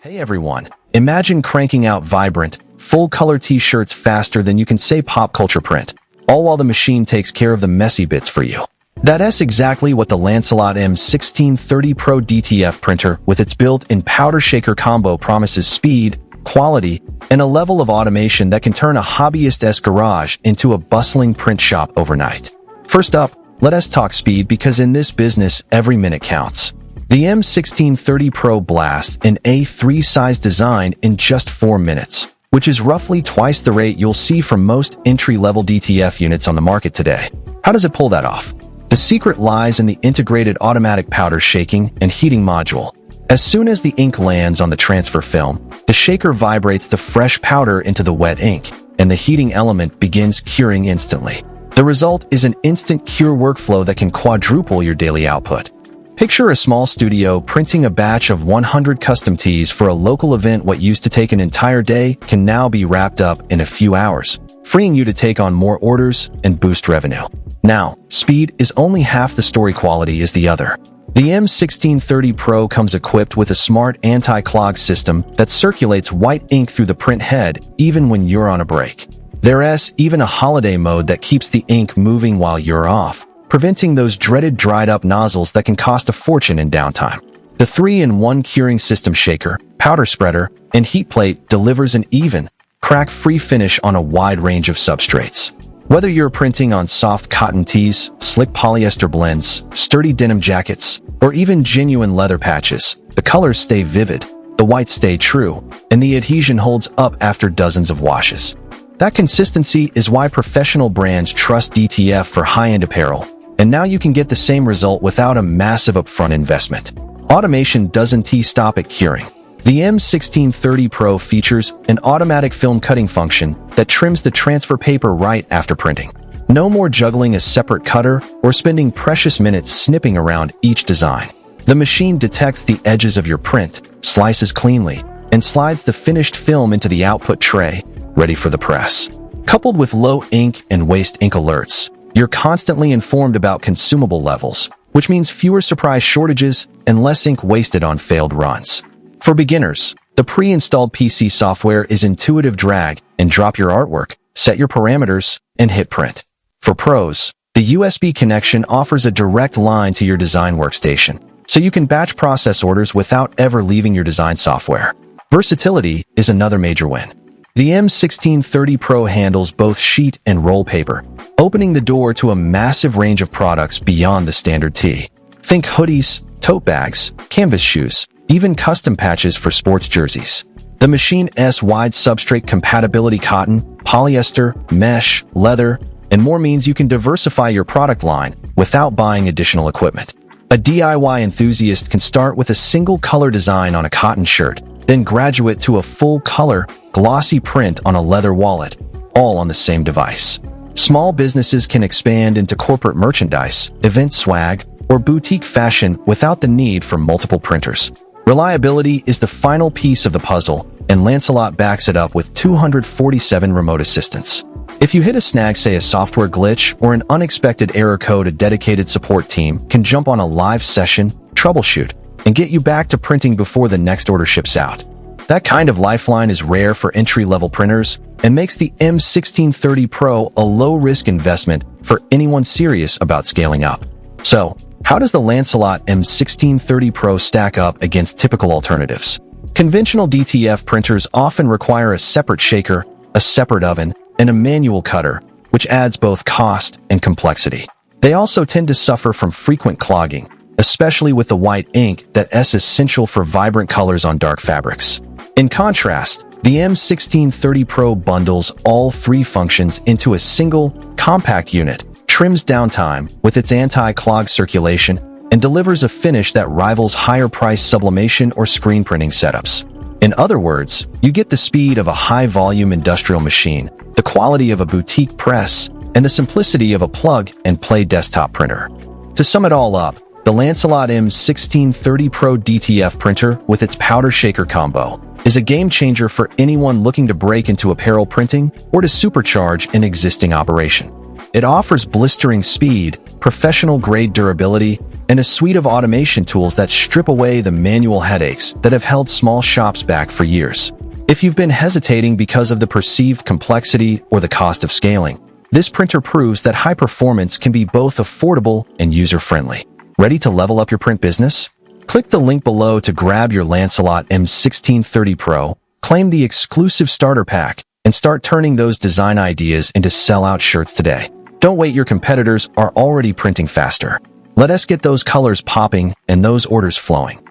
Hey everyone, imagine cranking out vibrant, full-color t-shirts faster than you can say pop culture print, all while the machine takes care of the messy bits for you. That's exactly what the Lancelot M1630 Pro DTF printer with its built-in powder shaker combo promises: speed, quality, and a level of automation that can turn a hobbyist's garage into a bustling print shop overnight. First up, let us talk speed, because in this business, every minute counts. The M1630 Pro blasts an A3 size design in just 4 minutes, which is roughly twice the rate you'll see from most entry-level DTF units on the market today. How does it pull that off? The secret lies in the integrated automatic powder shaking and heating module. As soon as the ink lands on the transfer film, the shaker vibrates the fresh powder into the wet ink, and the heating element begins curing instantly. The result is an instant cure workflow that can quadruple your daily output. Picture a small studio printing a batch of 100 custom tees for a local event. What used to take an entire day can now be wrapped up in a few hours, freeing you to take on more orders and boost revenue. Now, speed is only half the story, quality is the other. The M1630 Pro comes equipped with a smart anti-clog system that circulates white ink through the print head even when you're on a break. There's even a holiday mode that keeps the ink moving while you're off, preventing those dreaded dried-up nozzles that can cost a fortune in downtime. The 3-in-1 curing system shaker, powder spreader, and heat plate delivers an even, crack-free finish on a wide range of substrates. Whether you're printing on soft cotton tees, slick polyester blends, sturdy denim jackets, or even genuine leather patches, the colors stay vivid, the whites stay true, and the adhesion holds up after dozens of washes. That consistency is why professional brands trust DTF for high-end apparel, and now you can get the same result without a massive upfront investment. Automation doesn't stop at curing. The M1630 Pro features an automatic film cutting function that trims the transfer paper right after printing. No more juggling a separate cutter or spending precious minutes snipping around each design. The machine detects the edges of your print, slices cleanly, and slides the finished film into the output tray, ready for the press. Coupled with low ink and waste ink alerts, you're constantly informed about consumable levels, which means fewer surprise shortages and less ink wasted on failed runs. For beginners, the pre-installed PC software is intuitive: drag and drop your artwork, set your parameters, and hit print. For pros, the USB connection offers a direct line to your design workstation, so you can batch process orders without ever leaving your design software. Versatility is another major win. The M1630 Pro handles both sheet and roll paper, opening the door to a massive range of products beyond the standard tee. Think hoodies, tote bags, canvas shoes, even custom patches for sports jerseys. The machine's wide substrate compatibility: cotton, polyester, mesh, leather, and more means you can diversify your product line without buying additional equipment. A DIY enthusiast can start with a single color design on a cotton shirt, then graduate to a full-color, glossy print on a leather wallet, all on the same device. Small businesses can expand into corporate merchandise, event swag, or boutique fashion without the need for multiple printers. Reliability is the final piece of the puzzle, and Lancelot backs it up with 247 remote assistants. If you hit a snag, say a software glitch or an unexpected error code, a dedicated support team can jump on a live session, troubleshoot, and get you back to printing before the next order ships out. That kind of lifeline is rare for entry-level printers and makes the M1630 Pro a low-risk investment for anyone serious about scaling up. So, how does the Lancelot M1630 Pro stack up against typical alternatives? Conventional DTF printers often require a separate shaker, a separate oven, and a manual cutter, which adds both cost and complexity. They also tend to suffer from frequent clogging, especially with the white ink that's essential for vibrant colors on dark fabrics. In contrast, the M1630 Pro bundles all three functions into a single, compact unit, trims downtime with its anti-clog circulation, and delivers a finish that rivals higher-priced sublimation or screen printing setups. In other words, you get the speed of a high-volume industrial machine, the quality of a boutique press, and the simplicity of a plug-and-play desktop printer. To sum it all up, the Lancelot M1630 Pro DTF printer with its powder shaker combo is a game-changer for anyone looking to break into apparel printing or to supercharge an existing operation. It offers blistering speed, professional-grade durability, and a suite of automation tools that strip away the manual headaches that have held small shops back for years. If you've been hesitating because of the perceived complexity or the cost of scaling, this printer proves that high performance can be both affordable and user-friendly. Ready to level up your print business? Click the link below to grab your Lancelot M1630 Pro, claim the exclusive starter pack, and start turning those design ideas into sell-out shirts today. Don't wait, your competitors are already printing faster. Let us get those colors popping and those orders flowing.